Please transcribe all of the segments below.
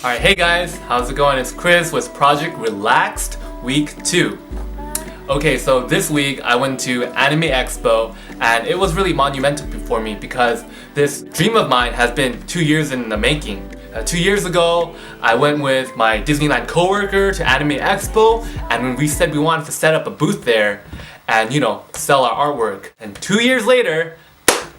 Alright, hey guys, how's it going? It's Chris with Project Relaxed Week 2. Okay, so this week I went to Anime Expo and it was really monumental for me because this dream of mine has been 2 years in the making. 2 years ago, I went with my Disneyland coworker to Anime Expo, and when we said we wanted to set up a booth there and, sell our artwork. And 2 years later,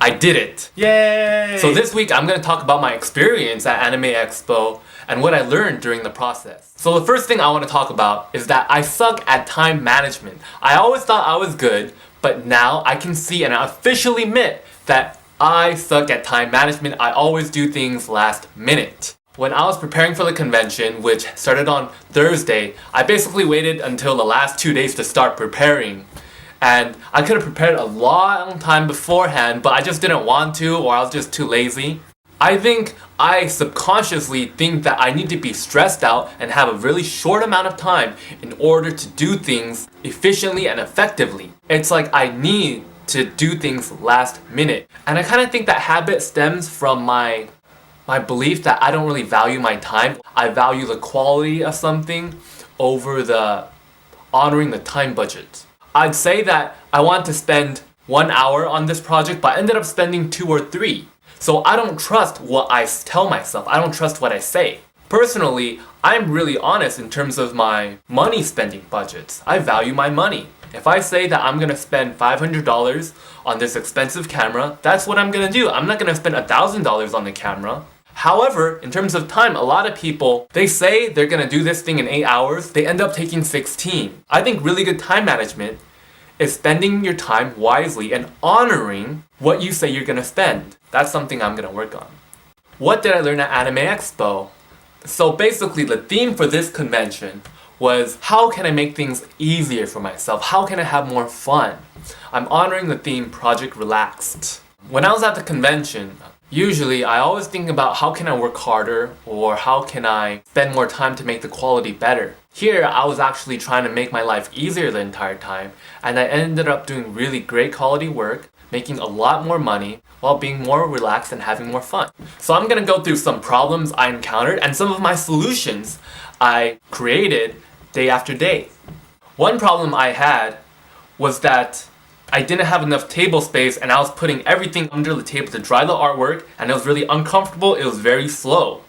I did it! Yay! So this week I'm going to talk about my experience at Anime Expo and what I learned during the process. So the first thing I want to talk about is that I suck at time management. I always thought I was good, but now I can see and I officially admit that I suck at time management. I always do things last minute. When I was preparing for the convention, which started on Thursday, I basically waited until the last 2 days to start preparing. And I could have prepared a long time beforehand, but I just didn't want to, or I was just too lazy. I think I subconsciously think that I need to be stressed out and have a really short amount of time in order to do things efficiently and effectively. It's like I need to do things last minute. And I kind of think that habit stems from my belief that I don't really value my time. I value the quality of something over the honoring the time budget. I'd say that I want to spend 1 hour on this project, but I ended up spending 2 or 3. So I don't trust what I tell myself. I don't trust what I say. Personally, I'm really honest in terms of my money spending budgets. I value my money. If I say that I'm gonna spend $500 on this expensive camera, that's what I'm gonna do. I'm not gonna spend $1,000 on the camera. However, in terms of time, a lot of people, they say they're gonna do this thing in 8 hours, they end up taking 16. I think really good time management is spending your time wisely and honoring what you say you're gonna spend. That's something I'm gonna work on. What did I learn at Anime Expo? So basically the theme for this convention was how can I make things easier for myself? How can I have more fun? I'm honoring the theme Project Relaxed. When I was at the convention, usually I always think about how can I work harder or how can I spend more time to make the quality better. Here I was actually trying to make my life easier the entire time, and I ended up doing really great quality work, making a lot more money while being more relaxed and having more fun. So I'm gonna go through some problems I encountered and some of my solutions I created day after day. One problem I had was that I didn't have enough table space and I was putting everything under the table to dry the artwork, and it was really uncomfortable, it was very slow.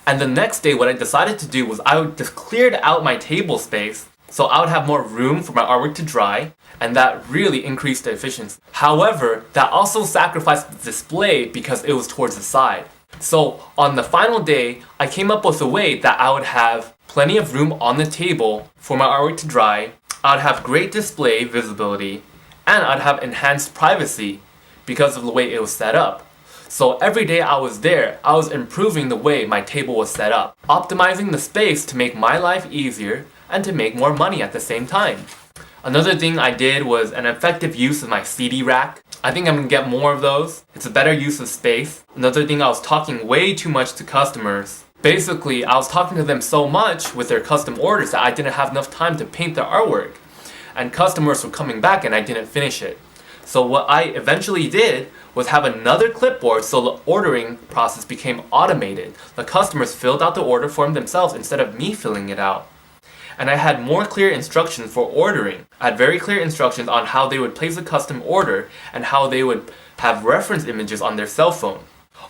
And the next day what I decided to do was I just cleared out my table space so I would have more room for my artwork to dry, and that really increased the efficiency. However, that also sacrificed the display because it was towards the side. So on the final day, I came up with a way that I would have plenty of room on the table for my artwork to dry, I'd have great display visibility, and I'd have enhanced privacy because of the way it was set up. So every day I was there, I was improving the way my table was set up, optimizing the space to make my life easier and to make more money at the same time. Another thing I did was an effective use of my CD rack. I think I'm gonna get more of those. It's a better use of space. Another thing, I was talking way too much to customers. Basically, I was talking to them so much with their custom orders that I didn't have enough time to paint their artwork. And customers were coming back and I didn't finish it. So what I eventually did was have another clipboard so the ordering process became automated. The customers filled out the order form themselves instead of me filling it out. And I had more clear instructions for ordering. I had very clear instructions on how they would place a custom order and how they would have reference images on their cell phone.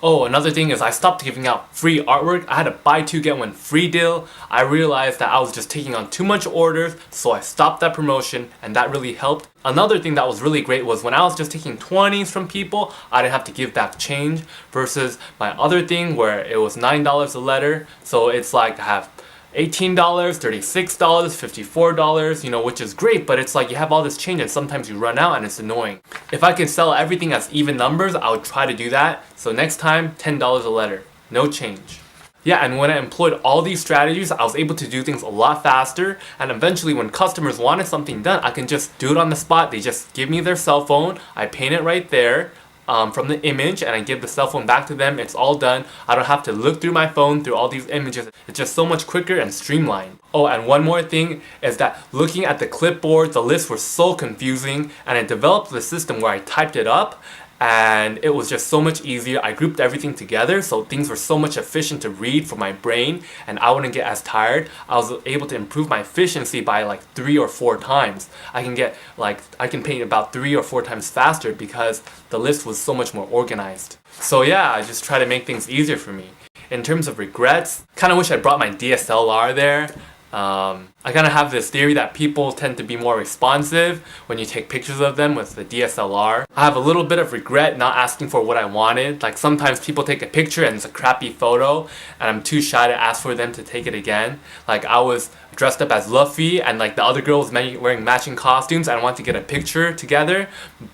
Oh, another thing is I stopped giving out free artwork. I had a buy 2 get 1 free deal. I realized that I was just taking on too much orders, so I stopped that promotion, and that really helped. Another thing that was really great was when I was just taking 20s from people, I didn't have to give back change, versus my other thing where it was $9 a letter, so it's like I have $18, $36, $54, which is great, but it's like you have all this change and sometimes you run out and it's annoying. If I could sell everything as even numbers, I would try to do that. So next time, $10 a letter, no change. Yeah, and when I employed all these strategies, I was able to do things a lot faster, and eventually when customers wanted something done, I can just do it on the spot. They just give me their cell phone, I paint it right there, from the image, and I give the cell phone back to them. It's all done. I don't have to look through my phone through all these images. It's just so much quicker and streamlined. Oh, and one more thing is that looking at the clipboard, the lists were so confusing, and I developed the system where I typed it up and it was just so much easier. I grouped everything together, so things were so much efficient to read for my brain, and I wouldn't get as tired. I was able to improve my efficiency by like 3 or 4 times. I can paint about 3 or 4 times faster because the list was so much more organized. So yeah, I just try to make things easier for me. In terms of regrets, kind of wish I brought my DSLR there. I kind of have this theory that people tend to be more responsive when you take pictures of them with the DSLR. I have a little bit of regret not asking for what I wanted. Like sometimes people take a picture and it's a crappy photo and I'm too shy to ask for them to take it again. Like I was dressed up as Luffy and like the other girl was wearing matching costumes and I wanted to get a picture together,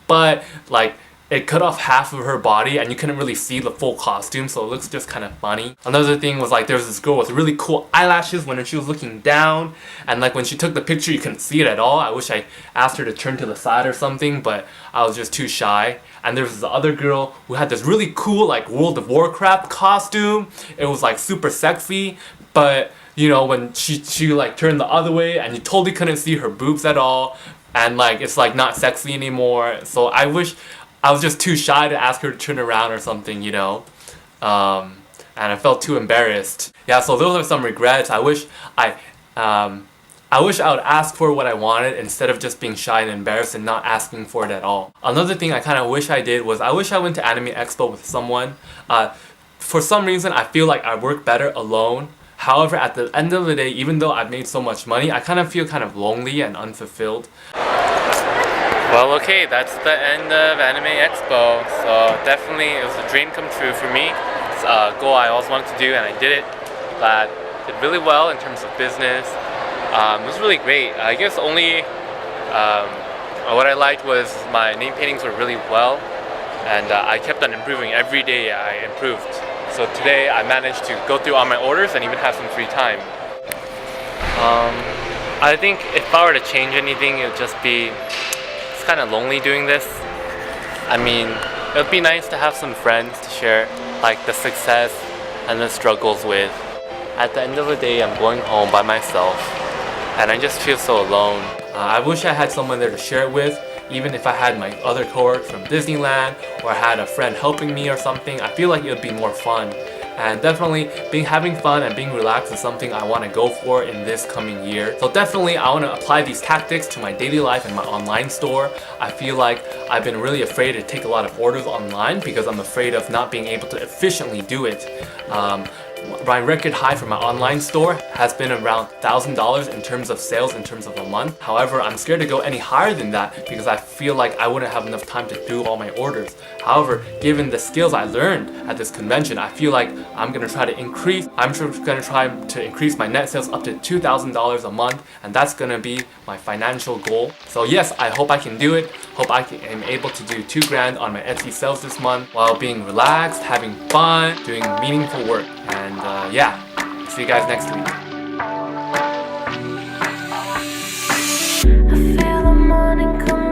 but like it cut off half of her body and you couldn't really see the full costume, so it looks just kind of funny. Another thing was like there was this girl with really cool eyelashes when she was looking down, and like when she took the picture you couldn't see it at all. I wish I asked her to turn to the side or something, but I was just too shy. And there was this other girl who had this really cool like World of Warcraft costume. It was like super sexy, but you know when she like turned the other way and you totally couldn't see her boobs at all, and like it's like not sexy anymore. So I wish I was just too shy to ask her to turn around or something, you know, and I felt too embarrassed. Yeah, so those are some regrets. I wish I would ask for what I wanted instead of just being shy and embarrassed and not asking for it at all. Another thing I kind of wish I did was I wish I went to Anime Expo with someone. For some reason, I feel like I work better alone. However, at the end of the day, even though I've made so much money, I kind of feel kind of lonely and unfulfilled. Well, okay, that's the end of Anime Expo. So definitely it was a dream come true for me. It's a goal I always wanted to do and I did it. But did really well in terms of business. It was really great. I guess only what I liked was my name paintings were really well, and I kept on improving. Every day I improved. So today I managed to go through all my orders and even have some free time. I think if I were to change anything, it would just be kind of lonely doing this. I mean, it would be nice to have some friends to share like the success and the struggles with. At the end of the day, I'm going home by myself and I just feel so alone. I wish I had someone there to share it with, even if I had my other cohort from Disneyland or I had a friend helping me or something. I feel like it would be more fun. And definitely having fun and being relaxed is something I want to go for in this coming year. So definitely I want to apply these tactics to my daily life and my online store. I feel like I've been really afraid to take a lot of orders online because I'm afraid of not being able to efficiently do it. My record high for my online store has been around $1,000 in terms of sales in terms of a month. However, I'm scared to go any higher than that because I feel like I wouldn't have enough time to do all my orders. However, given the skills I learned at this convention, I feel like I'm going to try to increase my net sales up to $2,000 a month, and that's going to be my financial goal. So yes, I hope I can do it. Hope I am able to do $2 grand on my Etsy sales this month while being relaxed, having fun, doing meaningful work. And yeah, see you guys next week. I feel the morning come